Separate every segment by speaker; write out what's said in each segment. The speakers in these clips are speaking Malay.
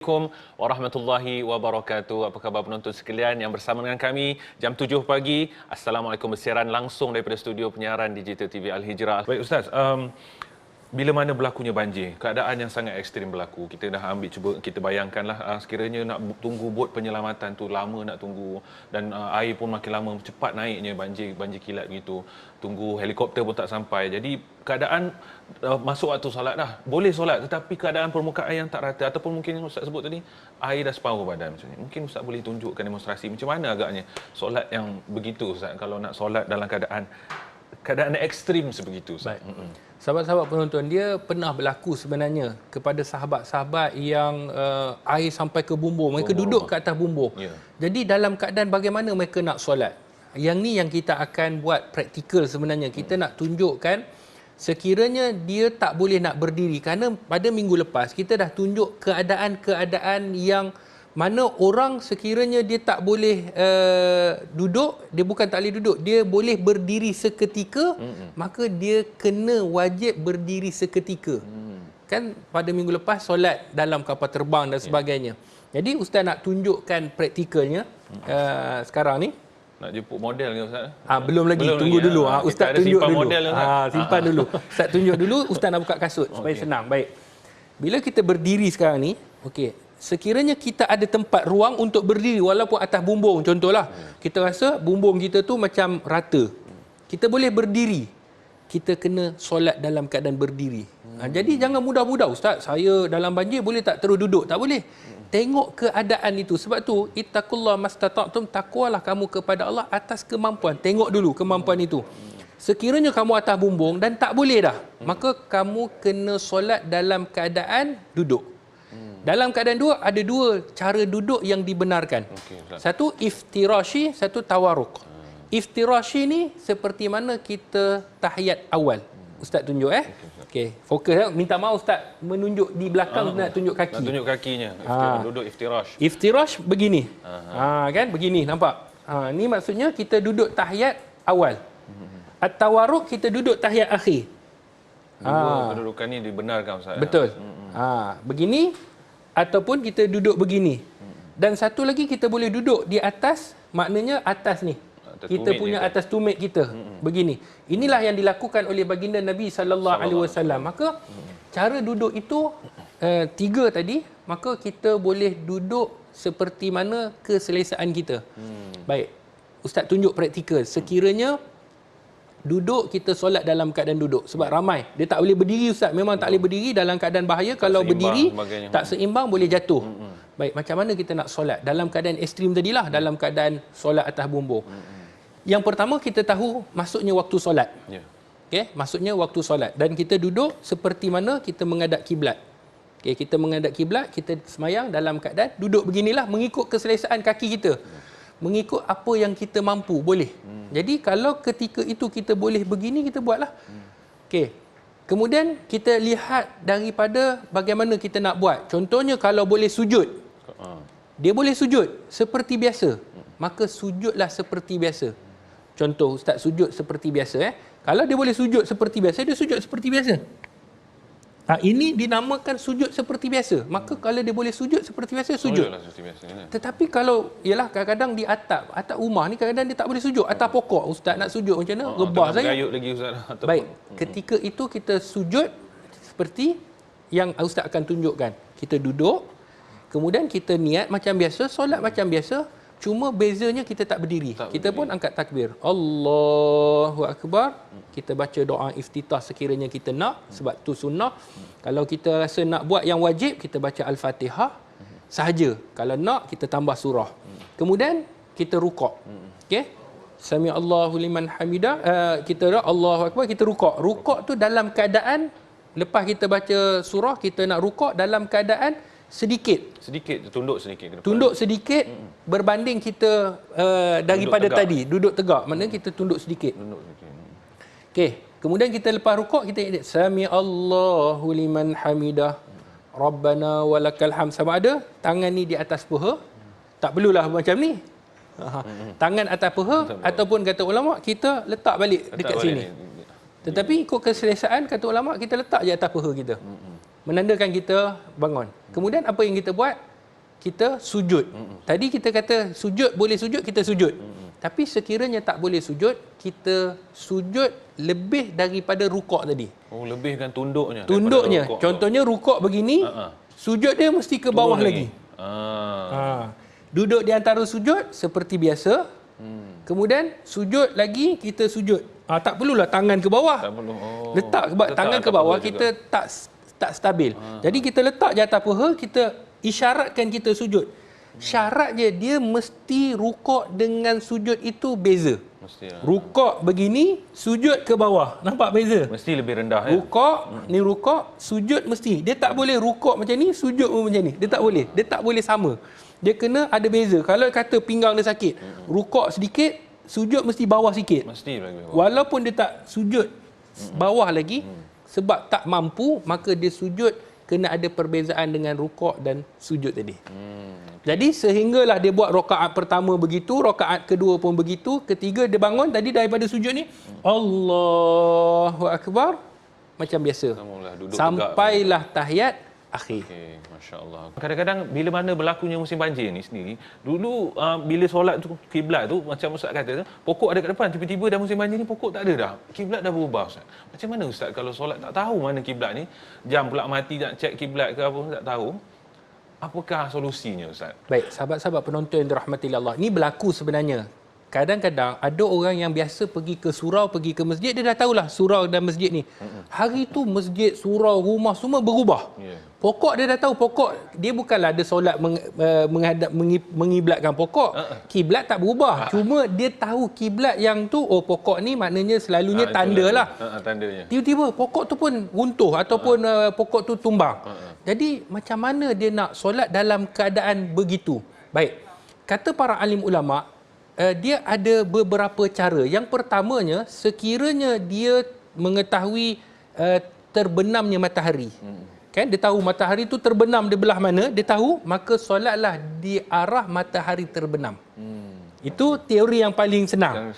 Speaker 1: Assalamualaikum warahmatullahi wabarakatuh. Apa khabar penonton sekalian yang bersama dengan kami jam 7 pagi. Assalamualaikum, bersiaran langsung daripada studio penyiaran Digital TV Al-Hijrah. Baik Ustaz, bila mana berlakunya banjir, keadaan yang sangat ekstrim berlaku, kita dah ambil cuba kita bayangkanlah sekiranya nak tunggu bot penyelamatan tu lama nak tunggu, dan air pun makin lama cepat naiknya, banjir kilat begitu, tunggu helikopter pun tak sampai. Jadi keadaan masuk waktu solat dah, boleh solat tetapi keadaan permukaan air yang tak rata, ataupun mungkin yang Ustaz sebut tadi air dah separuh badan macam ni. Mungkin Ustaz boleh tunjukkan demonstrasi macam mana agaknya solat yang begitu Ustaz, kalau nak solat dalam keadaan ekstrim sebegitu Ustaz.
Speaker 2: Sahabat-sahabat penonton, dia pernah berlaku sebenarnya kepada sahabat-sahabat yang air sampai ke bumbung. Mereka duduk ke atas bumbung. Jadi dalam keadaan bagaimana mereka nak solat? Yang ni yang kita akan buat praktikal sebenarnya. Kita nak tunjukkan sekiranya dia tak boleh nak berdiri. Kerana pada minggu lepas kita dah tunjuk keadaan-keadaan yang mana orang sekiranya dia tak boleh duduk, dia bukan tak boleh duduk, dia boleh berdiri seketika, maka dia kena wajib berdiri seketika. Kan pada minggu lepas solat dalam kapal terbang dan sebagainya. Jadi Ustaz nak tunjukkan praktikalnya sekarang ni.
Speaker 1: Nak jemput model ke Ustaz?
Speaker 2: Belum lagi, tunggu dulu. Ustaz tunjuk dulu. Simpan dulu. Ustaz tunjuk dulu, Ustaz nak buka kasut supaya senang. Baik. Bila kita berdiri sekarang ni, okey. Sekiranya kita ada tempat ruang untuk berdiri walaupun atas bumbung, contohlah kita rasa bumbung kita tu macam rata, kita boleh berdiri, kita kena solat dalam keadaan berdiri. Jadi jangan mudah-mudah, Ustaz saya dalam banjir boleh tak terus duduk? Tak boleh. Tengok keadaan itu. Sebab tu ittaqullah mastata'tum, takwalah kamu kepada Allah atas kemampuan. Tengok dulu kemampuan itu. Sekiranya kamu atas bumbung dan tak boleh dah, maka kamu kena solat dalam keadaan duduk. Dalam keadaan ada dua cara duduk yang dibenarkan. Satu iftirashi, satu tawaruk. Iftirashi ni seperti mana kita tahiyat awal. Ustaz tunjuk Okey, fokus minta maaf Ustaz menunjuk di belakang, nak tunjuk kaki.
Speaker 1: Nak tunjuk kakinya. Duduk iftirash.
Speaker 2: Iftirash begini. Kan begini, nampak? Ni maksudnya kita duduk tahiyat awal. At-tawaruk kita duduk tahiyat akhir.
Speaker 1: Dua kedudukan ni dibenarkan Ustaz.
Speaker 2: Betul. Begini ataupun kita duduk begini. Dan satu lagi kita boleh duduk di atas, maknanya atas ni. Kita punya atas tumit kita. Begini. Inilah yang dilakukan oleh baginda Nabi SAW. Maka cara duduk itu tiga tadi, maka kita boleh duduk seperti mana keselesaan kita. Baik. Ustaz tunjuk praktikal. Sekiranya duduk, kita solat dalam keadaan duduk. Sebab ramai dia tak boleh berdiri Ustaz, memang tak boleh berdiri, dalam keadaan bahaya. Kalau berdiri tak seimbang boleh jatuh. Baik, macam mana kita nak solat dalam keadaan ekstrim tadilah, dalam keadaan solat atas bumbung. Yang pertama, kita tahu masuknya waktu solat. Okey, masuknya waktu solat, dan kita duduk seperti mana kita menghadap kiblat. Okey, kita menghadap kiblat, kita semayang dalam keadaan duduk beginilah, mengikut keselesaan kaki kita. Mengikut apa yang kita mampu, boleh. Jadi kalau ketika itu kita boleh begini, kita buatlah. Okey. Kemudian kita lihat daripada bagaimana kita nak buat. Contohnya kalau boleh sujud. Dia boleh sujud seperti biasa. Maka sujudlah seperti biasa. Contoh Ustaz sujud seperti biasa. Kalau dia boleh sujud seperti biasa, dia sujud seperti biasa. Ini dinamakan sujud seperti biasa. Maka kalau dia boleh sujud seperti biasa, sujud. Tetapi kalau, ialah kadang-kadang di atap rumah ni, kadang-kadang dia tak boleh sujud. Atas pokok, Ustaz nak sujud macam mana? Rebah saya.
Speaker 1: Lagi Ustaz.
Speaker 2: Baik, ketika itu kita sujud seperti yang Ustaz akan tunjukkan. Kita duduk, kemudian kita niat macam biasa, solat macam biasa. Cuma bezanya kita tak berdiri. Kita pun angkat takbir. Allahu Akbar. Kita baca doa iftitah sekiranya kita nak. Sebab tu sunnah. Kalau kita rasa nak buat yang wajib, kita baca Al-Fatihah sahaja. Kalau nak, kita tambah surah. Kemudian, kita rukuk. Okay? Sami Allahu liman hamidah. Kita Allahu Akbar, kita rukuk. Rukuk tu dalam keadaan, lepas kita baca surah, kita nak rukuk dalam keadaan sedikit,
Speaker 1: tunduk sedikit ke depan.
Speaker 2: Tunduk sedikit berbanding kita daripada tadi duduk tegak. Maknanya kita tunduk sedikit. Okey, kemudian kita lepas rukuk kita Sami Allahu liman hamidah. Rabbana walakal hamd. Sama ada tangan ni di atas paha. Tak perlulah macam ni. Tangan atas paha, ataupun kata ulama kita letak balik dekat sini. Tetapi ikut keselesaan, kata ulama kita letak je atas paha kita. menandakan kita bangun. Kemudian apa yang kita buat? kita sujud. Tadi kita kata sujud, boleh sujud, kita sujud. Tapi sekiranya tak boleh sujud, kita sujud lebih daripada rukuk tadi.
Speaker 1: Oh, lebihkan tunduknya.
Speaker 2: Tunduknya.
Speaker 1: Rukuk
Speaker 2: Contohnya rukuk begini, sujud dia mesti ke bawah lagi. Duduk di antara sujud seperti biasa. Kemudian sujud lagi, kita sujud. Tak perlulah tangan ke bawah.
Speaker 1: Tak perlu.
Speaker 2: Letak tangan ke bawah, kita tak stabil. Jadi kita letak je atas paha, kita isyaratkan kita sujud. Syarat dia mesti rukuk dengan sujud itu beza.
Speaker 1: Mestilah.
Speaker 2: Rukuk begini, sujud ke bawah. Nampak beza?
Speaker 1: Mesti lebih rendah ya.
Speaker 2: Rukuk, ni rukuk, sujud mesti. Dia tak boleh rukuk macam ni, sujud pun macam ni. Dia tak boleh. Dia tak boleh sama. Dia kena ada beza. Kalau kata pinggang dia sakit, rukuk sedikit, sujud mesti bawah sikit.
Speaker 1: Mesti lagi bawah.
Speaker 2: Walaupun dia tak sujud bawah lagi, sebab tak mampu, maka dia sujud kena ada perbezaan dengan rukuk dan sujud tadi. Jadi sehinggalah dia buat rakaat pertama begitu, rakaat kedua pun begitu, ketiga dia bangun tadi daripada sujud ni, Allahu Akbar, macam biasa. Sampailah tahiyat akhir.
Speaker 1: Okey, masya-Allah. Kadang-kadang bila mana berlakunya musim banjir ni sendiri, dulu bila solat tu kiblat tu macam Ustaz kata tu, pokok ada kat depan, tiba-tiba dah musim banjir ni pokok tak ada dah. Kiblat dah berubah Ustaz. Macam mana Ustaz kalau solat tak tahu mana kiblat ni, jam pula mati nak cek kiblat ke apa pun tak tahu. Apakah solusinya Ustaz?
Speaker 2: Baik, sahabat-sahabat penonton yang dirahmati Allah. Ini berlaku sebenarnya. Kadang-kadang ada orang yang biasa pergi ke surau, pergi ke masjid, dia dah tahulah surau dan masjid ni. Hari tu masjid, surau, rumah semua berubah. Pokok dia dah tahu, pokok dia bukanlah ada solat mengiblatkan pokok. Kiblat tak berubah. Cuma dia tahu kiblat yang tu, oh pokok ni maknanya selalunya tanda lah.
Speaker 1: Tandanya.
Speaker 2: Tiba-tiba pokok tu pun runtuh ataupun pokok tu tumbang. Jadi macam mana dia nak solat dalam keadaan begitu? Baik. Kata para alim ulama, dia ada beberapa cara. Yang pertamanya, sekiranya dia mengetahui terbenamnya matahari. Kan dia tahu matahari tu terbenam di belah mana, dia tahu, maka solatlah di arah matahari terbenam. Itu teori yang paling senang.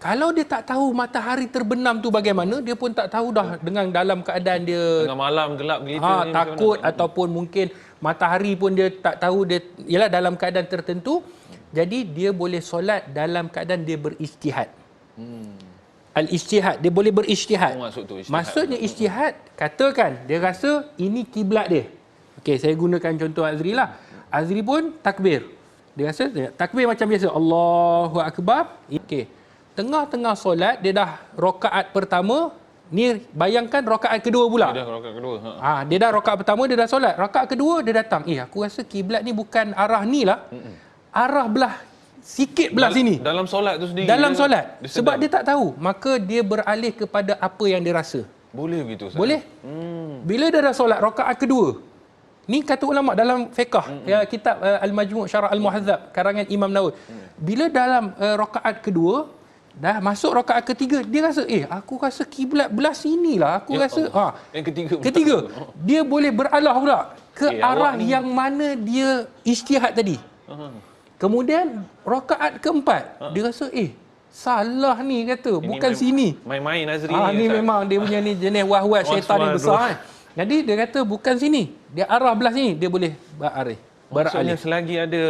Speaker 2: Kalau dia tak tahu matahari terbenam tu bagaimana, dia pun tak tahu dah dengan dalam keadaan dia
Speaker 1: tengah malam gelap gelita ni
Speaker 2: takut ataupun mungkin matahari pun dia tak tahu, dia ialah dalam keadaan tertentu. Jadi dia boleh solat dalam keadaan dia berijtihad. Al-ijtihad, dia boleh berijtihad. Maksudnya ijtihad, katakan dia rasa ini kiblat dia. Okey, saya gunakan contoh Azri lah. Azri pun takbir. Dia rasa takbir macam biasa, Allahu Akbar. Okey. Tengah-tengah solat, dia dah rakaat pertama, ni bayangkan rakaat kedua pula.
Speaker 1: Dia dah rakaat kedua.
Speaker 2: Dia dah rakaat pertama, dia dah solat. Rakaat kedua, dia datang. Aku rasa kiblat ni bukan arah ni lah. Arah belah, sikit belah sini.
Speaker 1: Dalam solat tu sendiri?
Speaker 2: Dalam solat. Sebab dia tak tahu. Maka dia beralih kepada apa yang dia rasa.
Speaker 1: Boleh begitu Ustaz?
Speaker 2: Boleh. Bila dia dah solat, rakaat kedua. Ni kata ulama dalam fiqh, kitab Al-Majmu' Syarah Al-Muhadzab, karangan Imam Nawawi. Bila dalam rakaat kedua, dah masuk rakaat ketiga, dia rasa aku rasa kiblat belah sinilah, aku rasa
Speaker 1: yang
Speaker 2: ketiga dia boleh beralah pula ke arah yang mana dia ijtihad tadi. Kemudian rakaat keempat, dia rasa salah ni, kata ini bukan sini,
Speaker 1: main-main Nazri
Speaker 2: ni memang dia punya ni jenis wahwat syaitan ni besar. Jadi dia kata bukan sini, dia arah belah sini, dia boleh beralih.
Speaker 1: Maksudnya selagi ada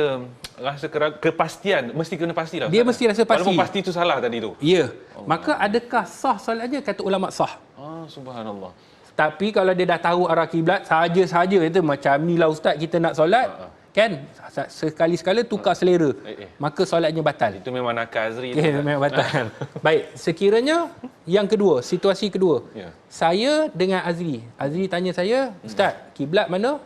Speaker 1: rasa kepastian, mesti kena pastilah.
Speaker 2: Dia mesti rasa pasti.
Speaker 1: Walaupun pasti itu salah tadi tu.
Speaker 2: Ya. Maka adakah sah solatnya? Kata ulama sah.
Speaker 1: Subhanallah.
Speaker 2: Tapi kalau dia dah tahu arah kiblat, sahaja itu macam ni lah ustaz, kita nak solat, kan sekali-sekala tukar selera, maka solatnya batal.
Speaker 1: Itu memang nakal Azri.
Speaker 2: Memang batal. Baik, sekiranya yang kedua, situasi kedua. Saya dengan Azri tanya saya, ustaz, kiblat mana?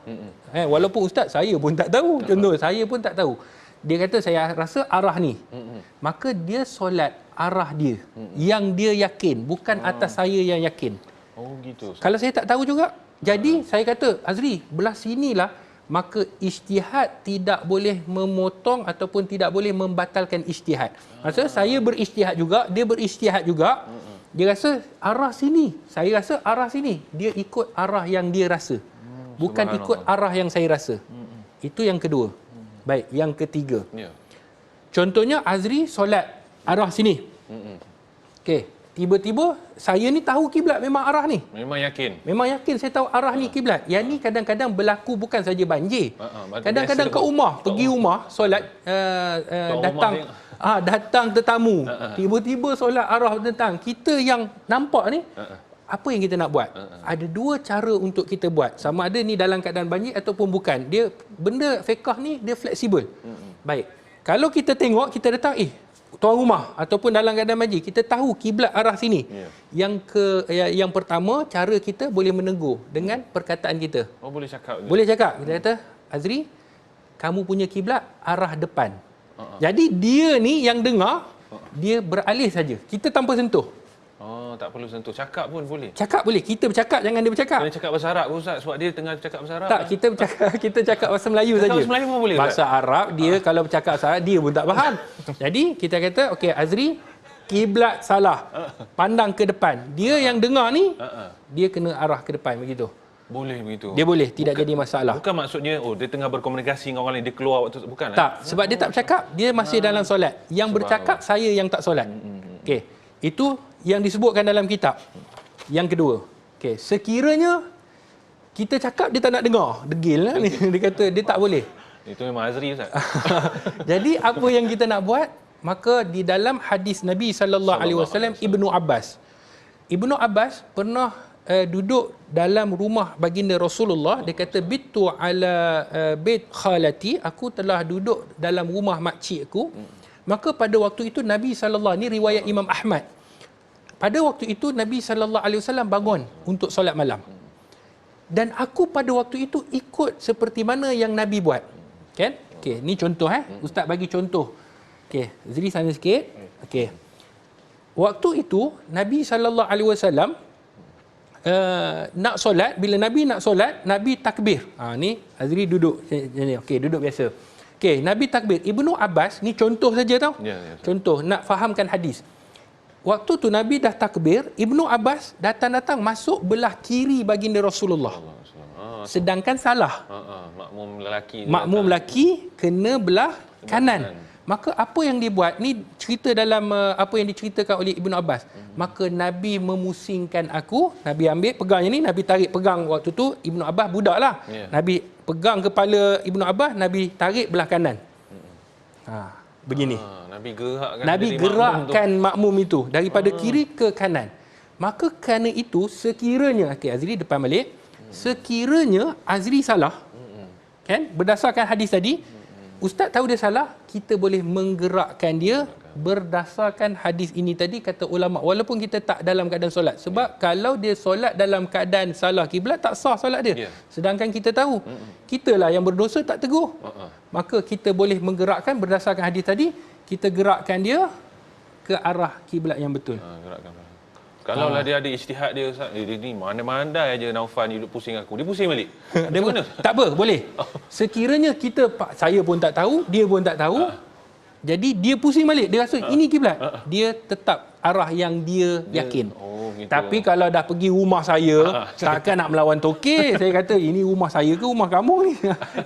Speaker 2: Walaupun ustaz saya pun tak tahu. Contoh, saya pun tak tahu. Dia kata saya rasa arah ni. Maka dia solat arah dia yang dia yakin, bukan atas saya yang yakin.
Speaker 1: Oh gitu.
Speaker 2: Kalau saya tak tahu juga. Jadi saya kata, Azri, belah sinilah, maka ijtihad tidak boleh memotong ataupun tidak boleh membatalkan ijtihad. Maksudnya saya berijtihad juga, dia berijtihad juga. Dia rasa arah sini, saya rasa arah sini. Dia ikut arah yang dia rasa, bukan ikut arah yang saya rasa. Itu yang kedua. Baik, yang ketiga. Contohnya Azri solat arah sini. Okey. tiba-tiba saya ni tahu kiblat memang arah ni.
Speaker 1: Memang yakin.
Speaker 2: Memang yakin saya tahu arah ni kiblat. Yang ni kadang-kadang berlaku bukan saja banjir. Kadang-kadang kat rumah, pergi rumah solat datang tetamu. Tiba-tiba solat arah tentang. Kita yang nampak ni apa yang kita nak buat? Ada dua cara untuk kita buat. Sama ada ni dalam keadaan banjir ataupun bukan. Dia benda fiqh ni dia fleksibel. Baik. Kalau kita tengok kita datang tuan rumah ataupun dalam keadaan banjir, kita tahu kiblat arah sini. Yang pertama, cara kita boleh menegur dengan perkataan kita.
Speaker 1: Oh, boleh cakap.
Speaker 2: Boleh cakap. Kita kata, Azri, kamu punya kiblat arah depan. Jadi dia ni yang dengar, dia beralih saja. Kita tanpa sentuh.
Speaker 1: Oh, tak perlu sentuh. Cakap pun boleh.
Speaker 2: Cakap boleh. Kita bercakap, jangan dia bercakap.
Speaker 1: Kena cakap bahasa Arab Ustaz sebab dia tengah cakap bahasa Arab.
Speaker 2: Tak, kita cakap bahasa Melayu saja.
Speaker 1: Bahasa Melayu pun boleh.
Speaker 2: Bahasa Arab dia kalau bercakap bahasa Arab dia pun tak faham. Jadi kita kata, okey Azri, kiblat salah. Pandang ke depan. Dia yang dengar ni, dia kena arah ke depan begitu.
Speaker 1: Boleh begitu.
Speaker 2: Dia boleh, tidak jadi masalah.
Speaker 1: Bukan maksudnya dia tengah berkomunikasi dengan orang lain, dia keluar waktu bukan.
Speaker 2: Tak, sebab dia tak bercakap, dia masih dalam solat. Yang bercakap saya yang tak solat. Okey. Itu yang disebutkan dalam kitab. Yang kedua, okey, sekiranya kita cakap dia tak nak dengar, degil lah ni. Dia kata dia tak boleh.
Speaker 1: Itu memang Azri Ustaz.
Speaker 2: Jadi apa yang kita nak buat? Maka di dalam hadis Nabi sallallahu alaihi wasallam Ibnu Abbas pernah duduk dalam rumah baginda Rasulullah. Dia kata bitu ala bait khalati, aku telah duduk dalam rumah makcikku. Maka pada waktu itu Nabi sallallahu, ni riwayat Imam Ahmad. Pada waktu itu Nabi sallallahu alaihi wasallam bangun untuk solat malam. Dan aku pada waktu itu ikut seperti mana yang Nabi buat. Kan? Okey, ni contoh Ustaz bagi contoh. Okey, Zri sana sikit. Okey. Waktu itu Nabi sallallahu alaihi wasallam nak solat, bila Nabi nak solat, Nabi takbir. Ni Azri duduk ni. Okey, duduk biasa. Okey, Nabi takbir. Ibnu Abbas ni contoh saja tau. Contoh nak fahamkan hadis. Waktu tu Nabi dah takbir, Ibnu Abbas datang-datang masuk belah kiri baginda Rasulullah. Sedangkan salah. Makmum lelaki kena belah kanan. Maka apa yang dia buat ni cerita dalam apa yang diceritakan oleh Ibnu Abbas. Maka Nabi memusingkan aku, Nabi ambil pegangnya ni, Nabi tarik pegang waktu tu Ibnu Abbas budak lah. Nabi pegang kepala Ibnu Abbas, Nabi tarik belah kanan. Begini. Nabi gerakkan makmum itu daripada kiri ke kanan. Maka kerana itu sekiranya Azri depan balik, sekiranya Azri salah, kan, berdasarkan hadis tadi, Ustaz tahu dia salah, kita boleh menggerakkan dia berdasarkan hadis ini tadi, kata ulama, walaupun kita tak dalam keadaan solat. Sebab kalau dia solat dalam keadaan salah kiblat, tak sah solat dia. Sedangkan kita tahu kitalah yang berdosa, tak teguh. Maka kita boleh menggerakkan berdasarkan hadis tadi, kita gerakkan dia ke arah kiblat yang betul.
Speaker 1: Kalau lah dia ada ijtihad dia Ustaz, dia ni mana-mana aja Naufal ni duduk pusing aku. Dia pusing balik.
Speaker 2: Dia mana? Tak apa, boleh. Sekiranya saya pun tak tahu, dia pun tak tahu. Jadi dia pusing balik, dia rasa ini kiblat. Dia tetap arah yang dia yakin.
Speaker 1: Gitu.
Speaker 2: Tapi kalau dah pergi rumah saya, takkan nak melawan tokek. Saya kata ini rumah saya ke rumah kamu ni.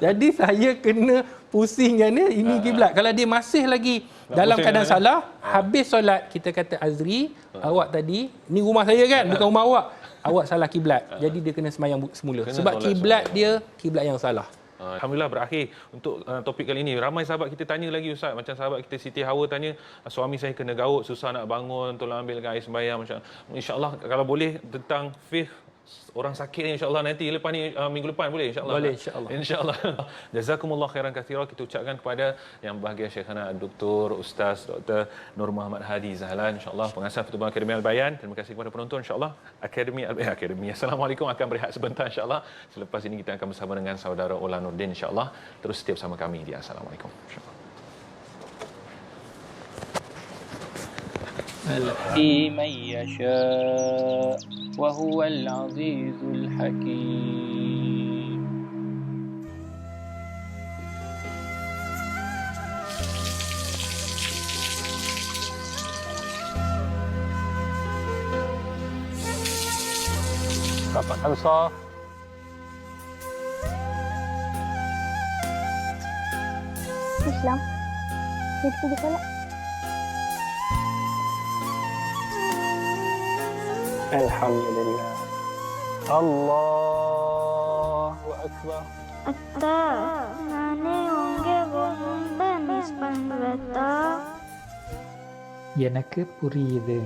Speaker 2: Jadi saya kena pusingkan dia, ini kiblat. Kalau dia masih lagi dalam keadaan salah, habis solat kita kata Azri, awak tadi ni rumah saya kan, bukan rumah awak salah kiblat. Jadi dia kena semayang semula. Sebab kiblat dia kiblat yang salah.
Speaker 1: Alhamdulillah berakhir untuk topik kali ini. Ramai sahabat kita tanya lagi Ustaz. Macam sahabat kita Siti Hawa tanya, suami saya kena gaut, susah nak bangun, tolong ambilkan air sembahyang. InsyaAllah kalau boleh tentang fiqh orang sakit ni, insyaAllah nanti lepas ni minggu depan boleh insyaAllah.
Speaker 2: Boleh insyaAllah.
Speaker 1: InsyaAllah. Jazakumullah khairan katsira. Kita ucapkan kepada yang bahagia Syekhana Dr. Ustaz Dr. Nur Muhammad Hadi Zahlan, insyaAllah pengasas Pertubuhan Akademi Al-Bayan. Terima kasih kepada penonton, insyaAllah Akademi Assalamualaikum akan berehat sebentar insyaAllah. Selepas ini kita akan bersama dengan saudara Ola Nurdin insyaAllah. Terus setia bersama kami di Assalamualaikum insyaAllah.
Speaker 3: يهدي من يشاء وهو العزيز الحكيم.
Speaker 4: Dapat ansar
Speaker 5: Islam. Kita pergi solat.
Speaker 3: Alhamdulillah. Allahu Akbar.
Speaker 5: ಅತ್ತ ನಾನೇ உங்கே ஒன்று நிஸ்பந்தா
Speaker 4: எனக்கு புரியுது.